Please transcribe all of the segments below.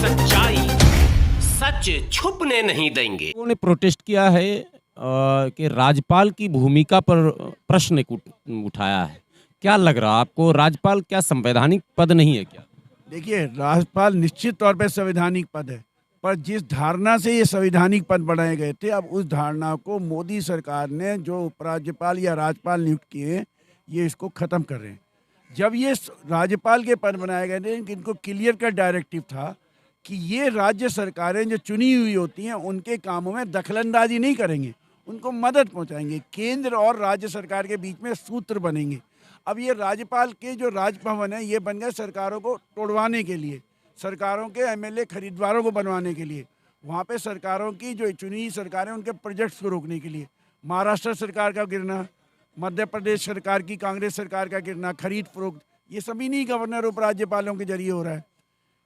सच्चाई सच छुपने नहीं देंगे। लोगों ने प्रोटेस्ट किया है कि राज्यपाल की भूमिका पर प्रश्न उठाया है। क्या लग रहा आपको, राज्यपाल क्या संवैधानिक पद नहीं है क्या? देखिए, राज्यपाल निश्चित तौर पे संवैधानिक पद है, पर जिस धारणा से ये संवैधानिक पद बनाए गए थे, अब उस धारणा को मोदी सरकार ने जो उपराज्यपाल या राज्यपाल नियुक्त किए, ये इसको ख़त्म कर रहे हैं। जब ये राज्यपाल के पद बनाए गए थे, इनको क्लियर कट डायरेक्टिव था कि ये राज्य सरकारें जो चुनी हुई होती हैं, उनके कामों में दखलंदाजी नहीं करेंगे, उनको मदद पहुंचाएंगे। केंद्र और राज्य सरकार के बीच में सूत्र बनेंगे। अब ये राज्यपाल के जो राजभवन है, ये बन गए सरकारों को तोड़वाने के लिए, सरकारों के एमएलए खरीदवारों को बनवाने के लिए, वहाँ पे सरकारों की जो चुनी हुई सरकारें उनके प्रोजेक्ट्स को रोकने के लिए। महाराष्ट्र सरकार का गिरना, मध्य प्रदेश सरकार की, कांग्रेस सरकार का गिरना, खरीद फरोख्त, ये सभी नहीं गवर्नर उपराज्यपालों के जरिए हो रहा है।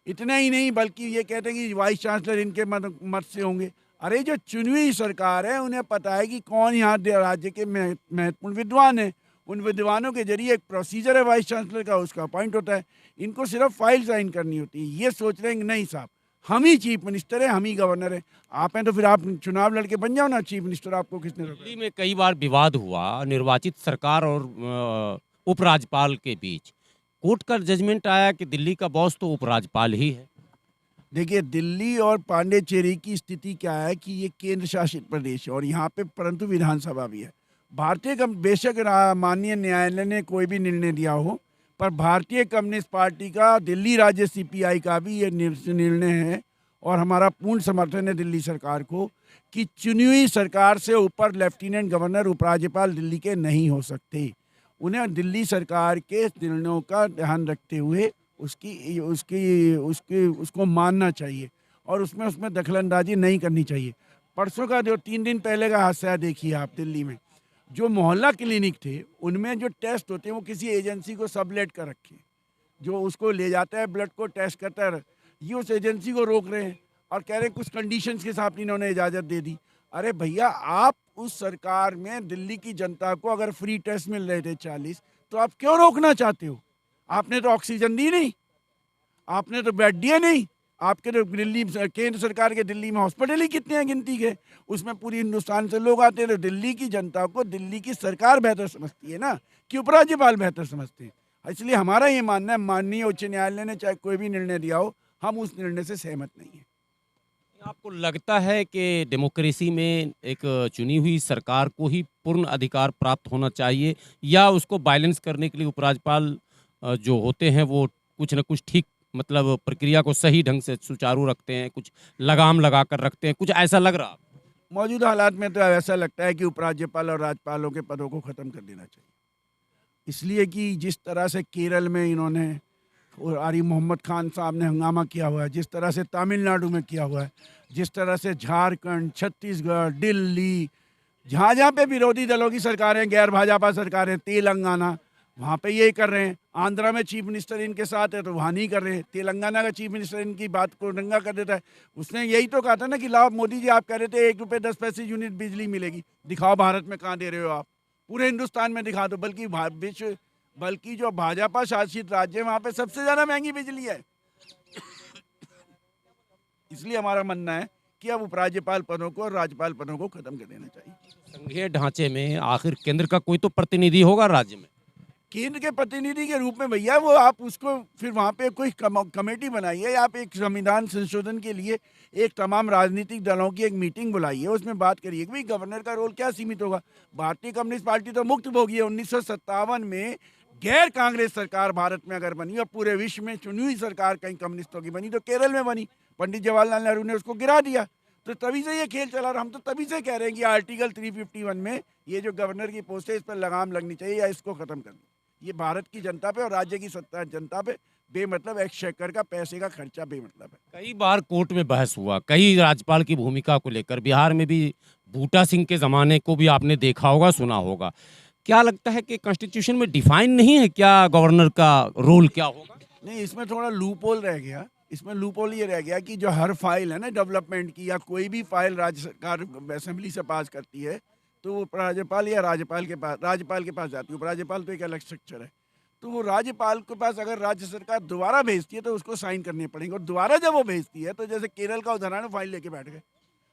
इतना ही नहीं, बल्कि ये कहते हैं कि वाइस चांसलर इनके मत से होंगे। अरे जो चुनी हुई सरकार है, उन्हें पता है कि कौन यहाँ राज्य के महत्वपूर्ण विद्वान है। उन विद्वानों के जरिए एक प्रोसीजर है वाइस चांसलर का, उसका अपॉइंट होता है। इनको सिर्फ फाइल साइन करनी होती है। ये सोच रहे हैं कि नहीं साहब, हम ही चीफ मिनिस्टर है, हम ही गवर्नर है। आप हैं तो फिर आप चुनाव लड़के बन जाओ ना चीफ मिनिस्टर, आपको किसने रोका? दिल्ली में कई बार विवाद हुआ निर्वाचित सरकार और उपराज्यपाल के बीच। कोर्ट का जजमेंट आया कि दिल्ली का बॉस तो उपराज्यपाल ही है। देखिए, दिल्ली और पांडेचेरी की स्थिति क्या है कि ये केंद्र शासित प्रदेश है और यहाँ पे परंतु विधानसभा भी है। बेशक माननीय न्यायालय ने कोई भी निर्णय दिया हो, पर भारतीय कम्युनिस्ट पार्टी का, दिल्ली राज्य सीपीआई का भी ये निर्णय है और हमारा पूर्ण समर्थन है दिल्ली सरकार को कि चुनी हुई सरकार से ऊपर लेफ्टिनेंट गवर्नर उपराज्यपाल दिल्ली के नहीं हो सकते। उन्हें दिल्ली सरकार के निर्णयों का ध्यान रखते हुए उसको मानना चाहिए और उसमें दखलंदाजी नहीं करनी चाहिए। परसों का जो 3 दिन पहले का हादसा देखिए आप, दिल्ली में जो मोहल्ला क्लिनिक थे, उनमें जो टेस्ट होते हैं वो किसी एजेंसी को सबलेट कर रखे, जो उसको ले जाता है ब्लड को टेस्ट करता है, ये उस एजेंसी को रोक रहे हैं और कह रहे हैं कुछ कंडीशंस के साथ इन्होंने इजाज़त दे दी। अरे भैया, आप उस सरकार में दिल्ली की जनता को अगर फ्री टेस्ट मिल रहे थे 40, तो आप क्यों रोकना चाहते हो? आपने तो ऑक्सीजन दी नहीं, आपने तो बेड दिए नहीं। आपके तो दिल्ली केंद्र सरकार के दिल्ली में हॉस्पिटल ही कितने हैं गिनती के, उसमें पूरी हिंदुस्तान से लोग आते हैं। तो दिल्ली की जनता को दिल्ली की सरकार बेहतर समझती है ना कि उपराज्यपाल बेहतर समझते हैं। इसलिए हमारा ये मानना है, माननीय उच्च न्यायालय ने चाहे कोई भी निर्णय दिया हो, हम उस निर्णय से सहमत नहीं हैं। आपको लगता है कि डेमोक्रेसी में एक चुनी हुई सरकार को ही पूर्ण अधिकार प्राप्त होना चाहिए, या उसको बैलेंस करने के लिए उपराज्यपाल जो होते हैं वो कुछ न कुछ ठीक, मतलब प्रक्रिया को सही ढंग से सुचारू रखते हैं, कुछ लगाम लगा कर रखते हैं, कुछ ऐसा लग रहा? मौजूदा हालात में तो ऐसा लगता है कि उपराज्यपाल और राज्यपालों के पदों को ख़त्म कर देना चाहिए। इसलिए कि जिस तरह से केरल में इन्होंने और आरिफ मोहम्मद खान साहब ने हंगामा किया हुआ है, जिस तरह से तमिलनाडु में किया हुआ है, जिस तरह से झारखंड, छत्तीसगढ़, दिल्ली, जहाँ जहाँ पे विरोधी दलों की सरकारें, गैर भाजपा सरकारें, तेलंगाना, वहाँ पे यही कर रहे हैं। आंध्रा में चीफ मिनिस्टर इनके साथ है तो वहाँ नहीं कर रहे हैं। तेलंगाना का चीफ मिनिस्टर इनकी बात को नंगा कर देता है। उसने यही तो कहा था ना कि लाओ मोदी जी, आप कह रहे थे 1 रुपये 10 पैसे यूनिट बिजली मिलेगी, दिखाओ भारत में कहाँ दे रहे हो आप, पूरे हिंदुस्तान में दिखा दो। बल्कि जो भाजपा शासित राज्य है वहाँ पे सबसे ज़्यादा महंगी बिजली है। इसलिए हमारा मानना है कि अब उपराज्यपाल पदों को और राज्यपाल पदों को खत्म कर देना चाहिए। संघीय ढांचे में आखिर केंद्र का कोई तो प्रतिनिधि होगा राज्य में। केंद्र के प्रतिनिधि के रूप में भैया, वो आप उसको फिर वहाँ पे कोई कमेटी बनाइए, आप एक संविधान संशोधन के लिए एक तमाम राजनीतिक दलों की एक मीटिंग बुलाइए, उसमें बात करिए कि भाई गवर्नर का रोल क्या सीमित होगा। भारतीय कम्युनिस्ट पार्टी तो मुक्त भोगी है। 1957 में गैर कांग्रेस सरकार भारत में अगर बनी और पूरे विश्व में चुनी हुई सरकार कहीं कम्युनिस्टों की बनी तो केरल में बनी। पंडित जवाहरलाल नेहरू ने उसको गिरा दिया। तो तभी से ये खेल चला। और हम तो तभी से कह रहे हैं कि आर्टिकल 351 में ये जो गवर्नर की पोस्ट है, इस पर लगाम लगनी चाहिए या इसको खत्म करना। ये भारत की जनता पे और राज्य की सत्ता जनता पे बेमतलब एक्सचेकर का पैसे का खर्चा बेमतलब है। कई बार कोर्ट में बहस हुआ कई राज्यपाल की भूमिका को लेकर। बिहार में भी बूटा सिंह के ज़माने को भी आपने देखा होगा, सुना होगा। क्या लगता है कि कॉन्स्टिट्यूशन में डिफाइन नहीं है क्या गवर्नर का रोल क्या होगा? नहीं, इसमें थोड़ा लूप होल रह गया। इसमें लूप होल ये रह गया कि जो हर फाइल है ना डेवलपमेंट की, या कोई भी फाइल राज्य सरकार असेंबली से पास करती है, तो वो राज्यपाल या राज्यपाल के पास जाती है। उपराज्यपाल तो एक अलग स्ट्रक्चर है। तो वो राज्यपाल के पास अगर राज्य सरकार दोबारा भेजती है तो उसको साइन करने पड़ेंगे, और दोबारा जब वो भेजती है तो जैसे केरल का उदाहरण है, फाइल लेके बैठ गए।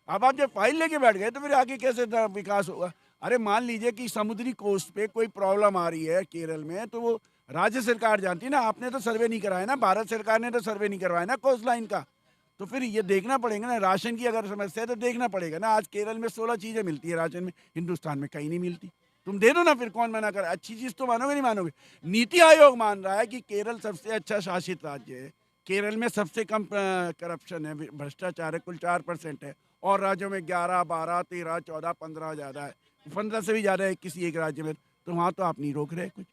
अब आप जब फाइल लेके बैठ गए तो फिर आगे कैसे विकास होगा? अरे मान लीजिए कि समुद्री कोस्ट पे कोई प्रॉब्लम आ रही है केरल में, तो वो राज्य सरकार जानती है ना, आपने तो सर्वे नहीं कराया ना, भारत सरकार ने तो सर्वे नहीं करवाया ना कोस्ट लाइन का। तो फिर ये देखना पड़ेगा ना, राशन की अगर समस्या है तो देखना पड़ेगा ना। आज केरल में 16 चीज़ें मिलती है राशन में, हिंदुस्तान में कहीं नहीं मिलती। तुम दे दो ना, फिर कौन मना कर? अच्छी चीज़ तो मानोगे नहीं मानोगे? नीति आयोग मान रहा है कि केरल सबसे अच्छा शासित राज्य है, केरल में सबसे कम करप्शन है, भ्रष्टाचार है, कुल 4% है, और राज्यों में 11, 12, 13, 14, 15 ज़्यादा है, 15 से भी ज़्यादा है किसी एक राज्य में। तो वहाँ तो आप नहीं रोक रहे कुछ,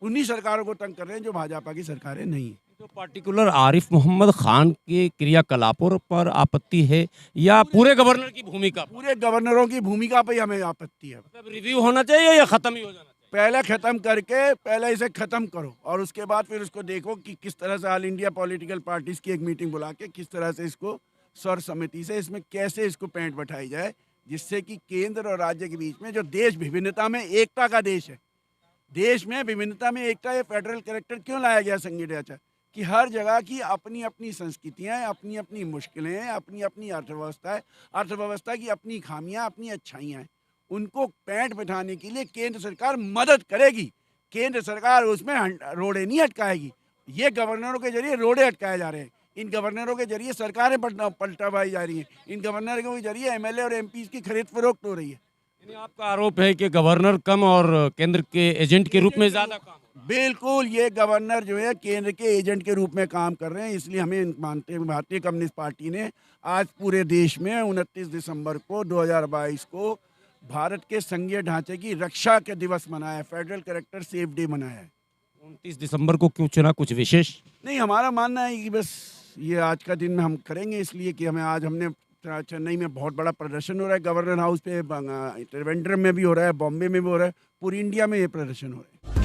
उन्हीं सरकारों को तंग कर रहे हैं जो भाजपा की सरकारें नहीं हैं। तो पर्टिकुलर आरिफ मोहम्मद खान के क्रियाकलापों पर आपत्ति है या पूरे गवर्नर की भूमिका पर? पूरे गवर्नरों की भूमिका पर ही हमें आपत्ति है। मतलब रिव्यू होना चाहिए या खत्म ही हो जाना चाहिए? पहले ख़त्म करके, पहले इसे ख़त्म करो और उसके बाद फिर उसको देखो कि किस तरह से ऑल इंडिया पॉलिटिकल पार्टीज़ की एक मीटिंग बुला के किस तरह से इसको सर्व समिति से इसमें कैसे इसको पैंट बैठाई जाए, जिससे कि केंद्र और राज्य के बीच में, जो देश विभिन्नता में एकता का देश है, देश में विभिन्नता में एकता, ये फेडरल कैरेक्टर क्यों लाया गया संघीय ढांचा, कि हर जगह की अपनी अपनी संस्कृतियाँ हैं, अपनी अपनी मुश्किलें हैं, अपनी अपनी अर्थव्यवस्था है, अर्थव्यवस्था की अपनी खामियां, अपनी अच्छाइयाँ हैं। उनको पैंट बिठाने के लिए केंद्र सरकार मदद करेगी, केंद्र सरकार उसमें रोड़े नहीं अटकाएगी। ये गवर्नरों के जरिए रोड़े अटकाए जा रहे हैं, इन गवर्नरों के जरिए सरकारें पलटवाई जा रही हैं, इन गवर्नरों के जरिए एमएलए और एमपी की खरीद फरोख्त हो रही है। यानी आपका आरोप है कि गवर्नर कम और केंद्र के एजेंट के रूप में ज़्यादा काम हो रहा है। बिल्कुल, ये गवर्नर जो है केंद्र के एजेंट के रूप में काम कर रहे हैं। इसलिए हमें मानते हैं, भारतीय कम्युनिस्ट पार्टी ने आज पूरे देश में 29 दिसंबर को 2022 को भारत के संघीय ढांचे की रक्षा के दिवस मनाया, फेडरल कैरेक्टर सेफ डे मनाया है। 29 दिसंबर को क्यों चुना, कुछ विशेष? नहीं, हमारा मानना है कि बस ये आज का दिन हम करेंगे, इसलिए कि हमें आज हमने चेन्नई में बहुत बड़ा प्रदर्शन हो रहा है, गवर्नर हाउस पे, त्रिवेंद्रम में भी हो रहा है, बॉम्बे में भी हो रहा है, पूरी इंडिया में ये प्रदर्शन हो रहा है।